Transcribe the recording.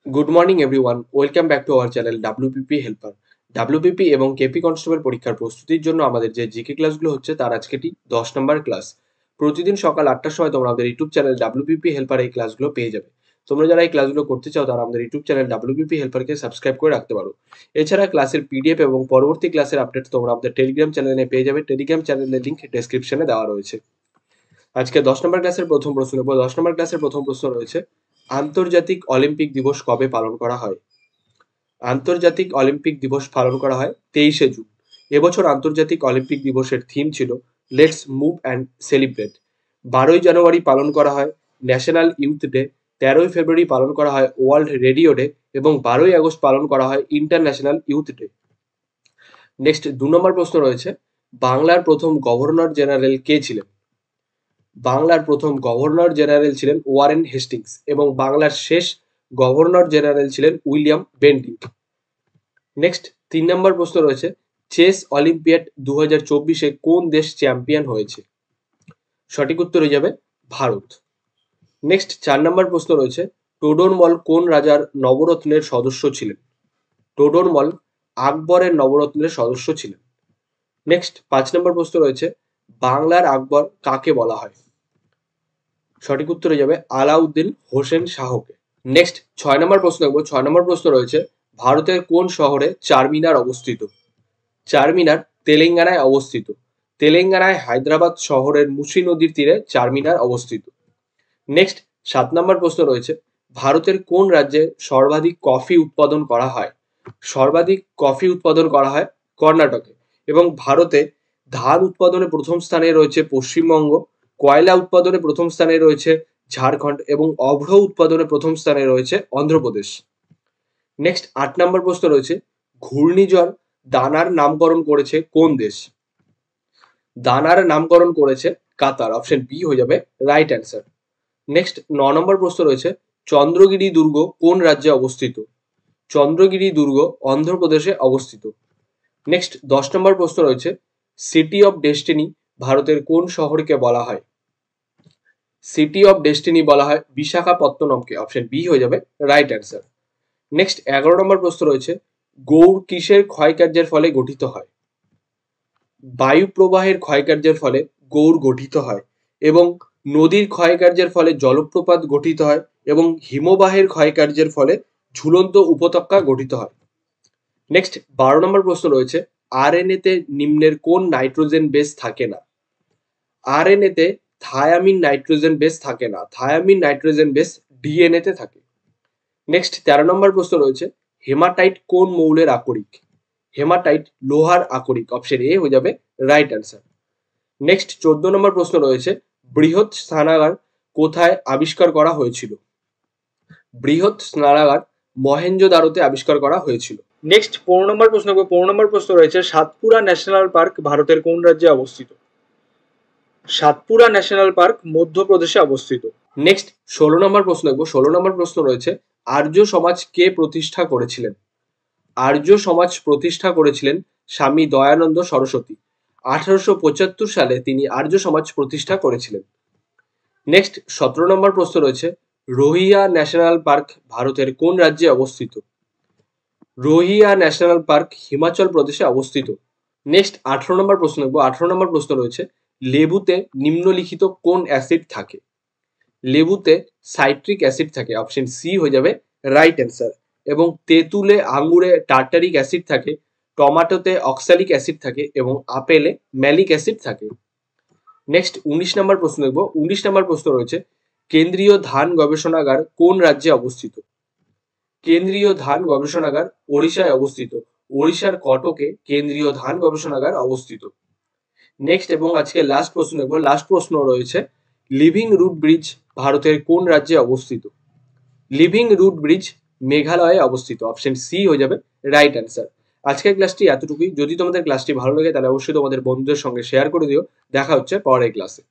Good morning everyone, welcome back to our channel WPP helper. WPP এবং KP constable পরীক্ষার প্রস্তুতির জন্য আমাদের যে জিকে ক্লাসগুলো হচ্ছে তার আজকে 10 নম্বর ক্লাস। প্রতিদিন সকাল 8টার সময় তোমরা আমাদের ইউটিউব চ্যানেল ডাব্লিউপিপি হেল্পার এই ক্লাসগুলো পেয়ে যাবে। তোমরা যারা এই ক্লাসগুলো করতে চাও তারা আমাদের ইউটিউব চ্যানেল ডাব্লিউপিপি হেল্পারকে সাবস্ক্রাইব করে রাখতে পারো। এছাড়া ক্লাসের পিডিএফ এবং পরবর্তী ক্লাসের আপডেট তোমরা আমাদের টেলিগ্রাম চ্যানেলে পেয়ে যাবে। টেলিগ্রাম চ্যানেলের লিঙ্ক ডেসক্রিপশনে দেওয়া রয়েছে। আজকে 10 নম্বর ক্লাসের প্রথম প্রশ্ন নেব। 10 নম্বর ক্লাসের প্রথম প্রশ্ন রয়েছে, আন্তর্জাতিক অলিম্পিক দিবস কবে পালন করা হয়? আন্তর্জাতিক অলিম্পিক দিবস পালন করা হয় 23শে জুন। এবছর আন্তর্জাতিক অলিম্পিক দিবসের থিম ছিল লেটস মুভ অ্যান্ড সেলিব্রেট। 12ই জানুয়ারি পালন করা হয় ন্যাশনাল ইউথ ডে, 13ই ফেব্রুয়ারি পালন করা হয় ওয়ার্ল্ড রেডিও ডে এবং 12ই আগস্ট পালন করা হয় ইন্টারন্যাশনাল ইউথ ডে। নেক্সট 2 নম্বর প্রশ্ন রয়েছে, বাংলার প্রথম গভর্নর জেনারেল কে ছিলেন? বাংলার প্রথম গভর্নর জেনারেল ছিলেন ওয়ারেন হেস্টিংস এবং বাংলার শেষ গভর্নর জেনারেল ছিলেন উইলিয়াম বেন্টিঙ্ক। নেক্সট 3 নম্বর প্রশ্ন রয়েছে, চেস অলিম্পিয়াড 2024-এ কোন দেশ চ্যাম্পিয়ন হয়েছে? সঠিক উত্তর হয়ে যাবে ভারত। নেক্সট 4 নম্বর প্রশ্ন রয়েছে, টোডরমল কোন রাজার নবরত্নের সদস্য ছিলেন? টোডরমল আকবরের নবরত্নের সদস্য ছিলেন। নেক্সট 5 নম্বর প্রশ্ন রয়েছে, বাংলার আকবর কাকে বলা হয়? সঠিক উত্তর হয়ে যাবে আলাউদ্দিন হোসেন শাহকে। নেক্সট 6 নম্বর প্রশ্ন দেখবো। 6 নম্বর প্রশ্ন রয়েছে, ভারতের কোন শহরে চারমিনার অবস্থিত? চারমিনার তেলেঙ্গানায় অবস্থিত। তেলেঙ্গানায় হায়দ্রাবাদ শহরের মুসি নদীর তীরে চারমিনার অবস্থিত। নেক্সট 7 নম্বর প্রশ্ন রয়েছে, ভারতের কোন রাজ্যে সর্বাধিক কফি উৎপাদন করা হয়? সর্বাধিক কফি উৎপাদন করা হয় কর্ণাটকে এবং ভারতে ধান উৎপাদনে প্রথম স্থানে রয়েছে পশ্চিমবঙ্গ, কয়লা উৎপাদনে প্রথম স্থানে রয়েছে ঝাড়খণ্ড এবং অভ্র উৎপাদনে প্রথম স্থানে রয়েছে অন্ধ্রপ্রদেশ। নেক্সট 8 নম্বর প্রশ্ন রয়েছে, ঘূর্ণিঝড় দানার নামকরণ করেছে কোন দেশ? দানার নামকরণ করেছে কাতার। অপশন বি হয়ে যাবে রাইট অ্যান্সার। নেক্সট 9 নম্বর প্রশ্ন রয়েছে, চন্দ্রগিরি দুর্গ কোন রাজ্যে অবস্থিত? চন্দ্রগিরি দুর্গ অন্ধ্রপ্রদেশে অবস্থিত। নেক্সট 10 নম্বর প্রশ্ন রয়েছে, সিটি অফ ডেস্টিনি ভারতের কোন শহরকে বলা হয়? সিটি অফ ডেস্টিনি বলা হয় বিশাখাপত্তনমকে। অপশন বি হয়ে যাবে রাইট অ্যান্সার। নেক্সট 11 নম্বর প্রশ্ন রয়েছে, গৌড় কিসের ক্ষয়কার্যের ফলে গঠিত হয়? বায়ু প্রবাহের ক্ষয়কার্যের ফলে গৌড় গঠিত হয় এবং নদীর ক্ষয়কার্যের ফলে জলপ্রপাত গঠিত হয় এবং হিমবাহের ক্ষয়কার্যের ফলে ঝুলন্ত উপত্যকা গঠিত হয়। নেক্সট 12 নম্বর প্রশ্ন রয়েছে, আরএনএতে নিম্নের কোন নাইট্রোজেন বেস থাকে না? আরএনএতে থায়ামিন নাইট্রোজেন বেস থাকে না। থায়ামিন নাইট্রোজেন বেস ডিএনএতে থাকে। নেক্সট 13 নম্বর প্রশ্ন রয়েছে, হেমাটাইট কোন মৌলের আকরিক? হেমাটাইট লোহার আকরিক। অপশন এ হয়ে যাবে রাইট অ্যান্সার। নেক্সট 14 নম্বর প্রশ্ন রয়েছে, বৃহৎ স্নানাগার কোথায় আবিষ্কার করা হয়েছিল? বৃহৎ স্নানাগার মহেঞ্জোদারোতে আবিষ্কার করা হয়েছিল। নেক্সট 15 নম্বর প্রশ্ন। 15 নম্বর প্রশ্ন রয়েছে, সাতপুরা ন্যাশনাল পার্ক ভারতের কোন রাজ্যে অবস্থিত? সাতপুরা ন্যাশনাল পার্ক মধ্যপ্রদেশে অবস্থিত। নেক্সট 16 নম্বর প্রশ্ন দেখবো। 16 নম্বর প্রশ্ন রয়েছে, আর্য সমাজ কে প্রতিষ্ঠা করেছিলেন? আর্য সমাজ প্রতিষ্ঠা করেছিলেন স্বামী দয়ানন্দ সরস্বতী। 1875 সালে তিনি আর্য সমাজ প্রতিষ্ঠা করেছিলেন। নেক্সট 17 নম্বর প্রশ্ন রয়েছে, রোহিয়া ন্যাশনাল পার্ক ভারতের কোন রাজ্যে অবস্থিত? রোহিয়া ন্যাশনাল পার্ক হিমাচল প্রদেশে অবস্থিত। নেক্সট 18 নম্বর প্রশ্ন দেখবো। 18 নম্বর প্রশ্ন রয়েছে, লেবুতে নিম্নলিখিত কোন অ্যাসিড থাকে? লেবুতে সাইট্রিক অ্যাসিড থাকে। অপশন সি হয়ে যাবে রাইট অ্যান্সার। এবং তেঁতুলে আঙ্গুরে টার্টারিক অ্যাসিড থাকে, টমেটোতে অক্সালিক অ্যাসিড থাকে এবং আপেলে ম্যালিক অ্যাসিড থাকে। নেক্সট 19 নম্বর প্রশ্ন দেখব। 19 নম্বর প্রশ্ন রয়েছে, কেন্দ্রীয় ধান গবেষণাগার কোন রাজ্যে অবস্থিত? কেন্দ্রীয় ধান গবেষণাগার ওড়িশায় অবস্থিত। ওড়িশার কটকে কেন্দ্রীয় ধান গবেষণাগার অবস্থিত। নেক্সট এবং আজকে লাস্ট প্রশ্ন দেখব। লাস্ট প্রশ্ন রয়েছে, লিভিং রুট ব্রিজ ভারতের কোন রাজ্যে অবস্থিত? লিভিং রুট ব্রিজ মেঘালয়ে অবস্থিত। অপশন সি হয়ে যাবে রাইট অ্যান্সার। আজকের ক্লাসটি এতটুকুই। যদি তোমাদের ক্লাসটি ভালো লাগে তাহলে অবশ্যই তোমাদের বন্ধুদের সঙ্গে শেয়ার করে দিও। দেখা হচ্ছে পরের ক্লাসে।